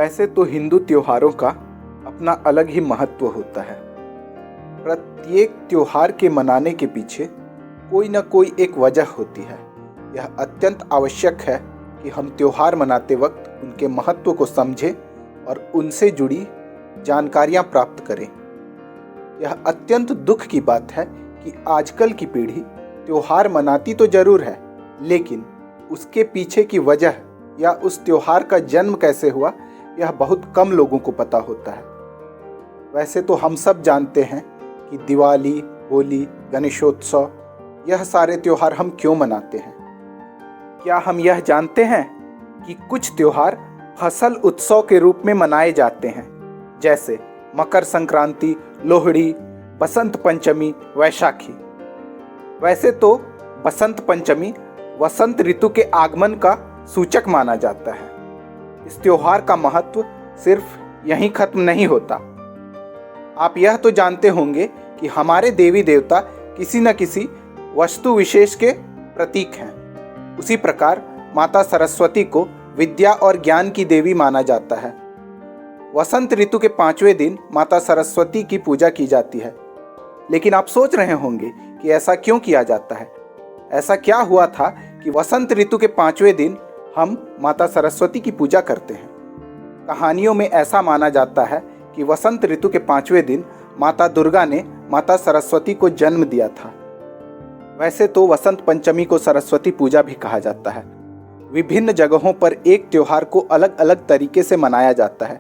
वैसे तो हिंदू त्योहारों का अपना अलग ही महत्व होता है। प्रत्येक त्योहार के मनाने के पीछे कोई न कोई एक वजह होती है। यह अत्यंत आवश्यक है कि हम त्योहार मनाते वक्त उनके महत्व को समझें और उनसे जुड़ी जानकारियां प्राप्त करें। यह अत्यंत दुख की बात है कि आजकल की पीढ़ी त्योहार मनाती तो जरूर है, लेकिन उसके पीछे की वजह या उस त्योहार का जन्म कैसे हुआ यह बहुत कम लोगों को पता होता है। वैसे तो हम सब जानते हैं कि दिवाली, होली, गणेशोत्सव यह सारे त्योहार हम क्यों मनाते हैं। क्या हम यह जानते हैं कि कुछ त्योहार फसल उत्सव के रूप में मनाए जाते हैं, जैसे मकर संक्रांति, लोहड़ी, बसंत पंचमी, वैशाखी। वैसे तो बसंत पंचमी वसंत ऋतु के आगमन का सूचक माना जाता है। इस त्योहार का महत्व सिर्फ यहीं खत्म नहीं होता। आप यह तो जानते होंगे कि हमारे देवी देवता किसी न किसी वस्तु विशेष के प्रतीक हैं। उसी प्रकार माता सरस्वती को विद्या और ज्ञान की देवी माना जाता है। वसंत ऋतु के 5वें दिन माता सरस्वती की पूजा की जाती है। लेकिन आप सोच रहे होंगे कि ऐसा क्यों किया जाता है। ऐसा क्या हुआ था कि वसंत ऋतु के 5वें दिन हम माता सरस्वती की पूजा करते हैं। कहानियों में ऐसा माना जाता है कि वसंत ऋतु के 5वें दिन माता दुर्गा ने माता सरस्वती को जन्म दिया था। वैसे तो वसंत पंचमी को सरस्वती पूजा भी कहा जाता है। विभिन्न जगहों पर एक त्योहार को अलग अलग तरीके से मनाया जाता है।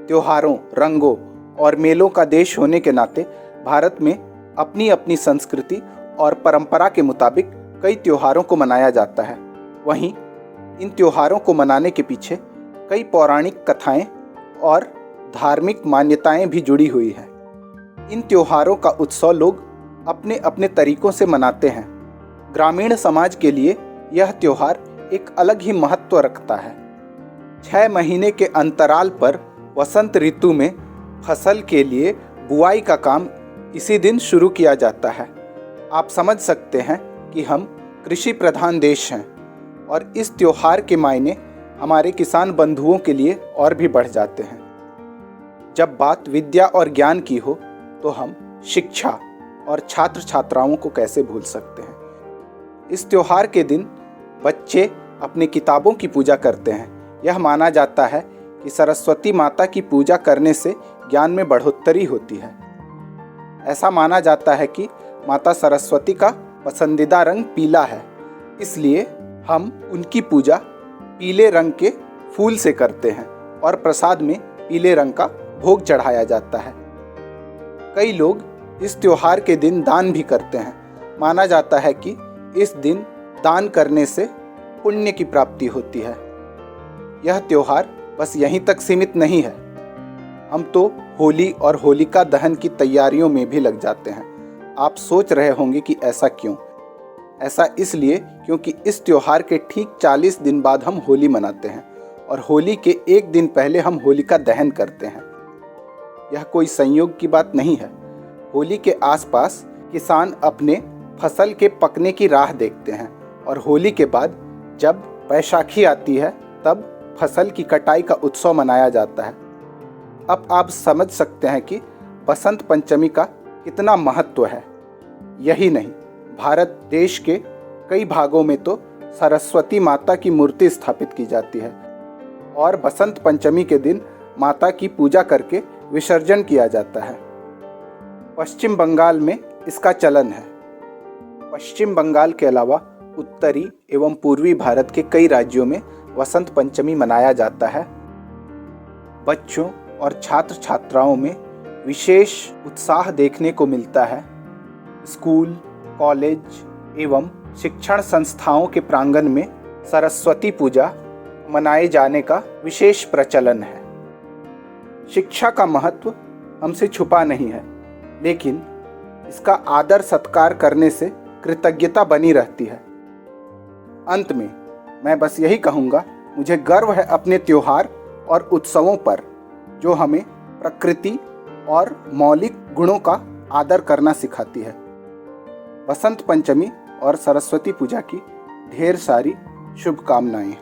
त्योहारों, रंगों और मेलों का देश होने के नाते भारत में अपनी अपनी संस्कृति और परंपरा के मुताबिक कई त्योहारों को मनाया जाता है। वहीं इन त्योहारों को मनाने के पीछे कई पौराणिक कथाएं और धार्मिक मान्यताएं भी जुड़ी हुई है। इन त्योहारों का उत्सव लोग अपने अपने तरीकों से मनाते हैं। ग्रामीण समाज के लिए यह त्योहार एक अलग ही महत्व रखता है। 6 महीने के अंतराल पर वसंत ऋतु में फसल के लिए बुआई का काम इसी दिन शुरू किया जाता है। आप समझ सकते हैं कि हम कृषि प्रधान देश हैं और इस त्योहार के मायने हमारे किसान बंधुओं के लिए और भी बढ़ जाते हैं। जब बात विद्या और ज्ञान की हो तो हम शिक्षा और छात्र छात्राओं को कैसे भूल सकते हैं। इस त्योहार के दिन बच्चे अपनी किताबों की पूजा करते हैं। यह माना जाता है कि सरस्वती माता की पूजा करने से ज्ञान में बढ़ोतरी होती है। ऐसा माना जाता है कि माता सरस्वती का पसंदीदा रंग पीला है, इसलिए हम उनकी पूजा पीले रंग के फूल से करते हैं और प्रसाद में पीले रंग का भोग चढ़ाया जाता है। कई लोग इस त्योहार के दिन दान भी करते हैं। माना जाता है कि इस दिन दान करने से पुण्य की प्राप्ति होती है। यह त्योहार बस यहीं तक सीमित नहीं है। हम तो होली और होलिका दहन की तैयारियों में भी लग जाते हैं। आप सोच रहे होंगे कि ऐसा क्यों? ऐसा इसलिए क्योंकि इस त्योहार के ठीक 40 दिन बाद हम होली मनाते हैं और होली के एक दिन पहले हम होलिका दहन करते हैं। यह कोई संयोग की बात नहीं है। होली के आसपास किसान अपने फसल के पकने की राह देखते हैं और होली के बाद जब वैशाखी आती है तब फसल की कटाई का उत्सव मनाया जाता है। अब आप समझ सकते हैं कि बसंत पंचमी का कितना महत्व है। यही नहीं, भारत देश के कई भागों में तो सरस्वती माता की मूर्ति स्थापित की जाती है और बसंत पंचमी के दिन माता की पूजा करके विसर्जन किया जाता है। पश्चिम बंगाल में इसका चलन है। पश्चिम बंगाल के अलावा उत्तरी एवं पूर्वी भारत के कई राज्यों में वसंत पंचमी मनाया जाता है। बच्चों और छात्र छात्राओं में विशेष उत्साह देखने को मिलता है। स्कूल, कॉलेज एवं शिक्षण संस्थाओं के प्रांगण में सरस्वती पूजा मनाए जाने का विशेष प्रचलन है। शिक्षा का महत्व हमसे छुपा नहीं है, लेकिन इसका आदर सत्कार करने से कृतज्ञता बनी रहती है। अंत में मैं बस यही कहूँगा, मुझे गर्व है अपने त्योहार और उत्सवों पर जो हमें प्रकृति और मौलिक गुणों का आदर करना सिखाती है। बसंत पंचमी और सरस्वती पूजा की ढेर सारी शुभकामनाएं।